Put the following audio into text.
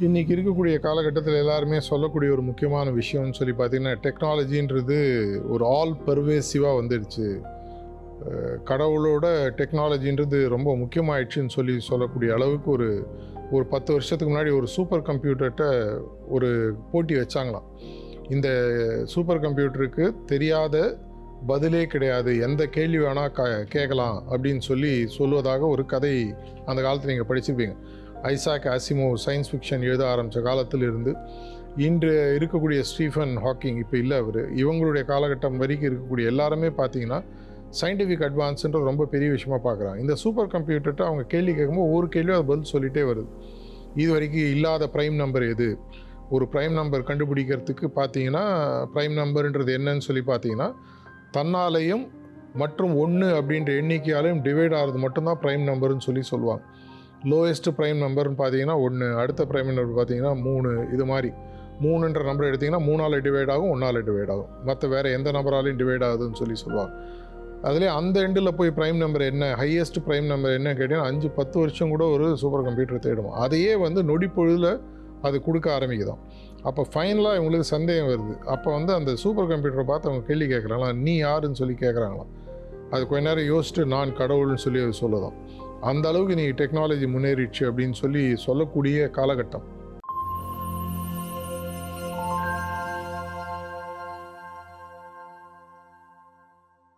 இன்றைக்கி இருக்கக்கூடிய காலகட்டத்தில் எல்லாருமே சொல்லக்கூடிய ஒரு முக்கியமான விஷயம்னு சொல்லி பார்த்திங்கன்னா, டெக்னாலஜின்றது ஒரு ஆல் பர்வேசிவாக வந்துடுச்சு. கடவுளோட டெக்னாலஜின்றது ரொம்ப முக்கியமாயிடுச்சுன்னு சொல்லக்கூடிய அளவுக்கு ஒரு ஒரு 10 வருஷத்துக்கு முன்னாடி ஒரு சூப்பர் கம்ப்யூட்டர்கிட்ட ஒரு போட்டி வச்சாங்களாம். இந்த சூப்பர் கம்ப்யூட்டருக்கு தெரியாத பதிலே கிடையாது, எந்த கேள்வி வேணால் கேட்கலாம் அப்படின்னு சொல்லுவதாக ஒரு கதை அந்த காலத்தில் நீங்கள் படிச்சிருப்பீங்க. ஐசாக் ஆசிமோவ் சயின்ஸ் ஃபிக்ஷன் எழுத ஆரம்பித்த காலத்தில் இருந்து இன்று இருக்கக்கூடிய ஸ்டீஃபன் ஹாக்கிங், இப்போ இல்லை அவர், இவங்களுடைய காலகட்டம் வரைக்கும் இருக்கக்கூடிய எல்லாருமே பார்த்தீங்கன்னா சயின்டிஃபிக் அட்வான்ஸுன்றது ரொம்ப பெரிய விஷயமாக பார்க்குறாங்க. இந்த சூப்பர் கம்ப்யூட்டர்கிட்ட அவங்க கேள்வி கேட்கும்போது ஒவ்வொரு கேள்வியும் அது பதில் சொல்லிகிட்டே வருது. இது வரைக்கும் இல்லாத ப்ரைம் நம்பர் எது, ஒரு ப்ரைம் நம்பர் கண்டுபிடிக்கிறதுக்கு பார்த்தீங்கன்னா ப்ரைம் நம்பர்ன்றது என்னன்னு சொல்லி பார்த்தீங்கன்னா தன்னாலையும் மற்றும் 1 அப்படின்ற எண்ணிக்கையாலையும் டிவைட் ஆகிறது மட்டும்தான் ப்ரைம் நம்பர்னு சொல்லுவாங்க. லோயஸ்ட்டு ப்ரைம் நம்பர்னு பார்த்தீங்கன்னா 1, அடுத்த ப்ரைம் நம்பர் பார்த்தீங்கன்னா 3. இது மாதிரி 3ன்ற நம்பர் எடுத்திங்கன்னா 3ஆல் டிவைட் ஆகும், 1ஆல் டிவைட் ஆகும், மற்ற வேறு எந்த நம்பராலையும் டிவைட் ஆகுதுன்னு சொல்லுவாங்க. அதுலேயே அந்த எண்டில் போய் ப்ரைம் நம்பர் என்ன, ஹையஸ்ட் ப்ரைம் நம்பர் என்ன கேட்டிங்கன்னா 5-10 வருஷம் கூட ஒரு சூப்பர் கம்ப்யூட்டர் தேடும். அதையே நொடி பொழுதில் அது கொடுக்க ஆரம்பிக்குதான். அப்போ ஃபைனலாக இவங்களுக்கு சந்தேகம் வருது. அப்போ அந்த சூப்பர் கம்ப்யூட்டரை பார்த்து அவங்க கேள்வி கேட்குறாங்களா, நீ யாருன்னு கேட்குறாங்களாம். அது கொஞ்ச நேரம் யோசிச்சுட்டு நான் கடவுள்னு அது சொல்லுதான். அந்த அளவுக்கு நீ டெக்னாலஜி முன்னேறிடுச்சு அப்படின்னு சொல்லக்கூடிய காலகட்டம்.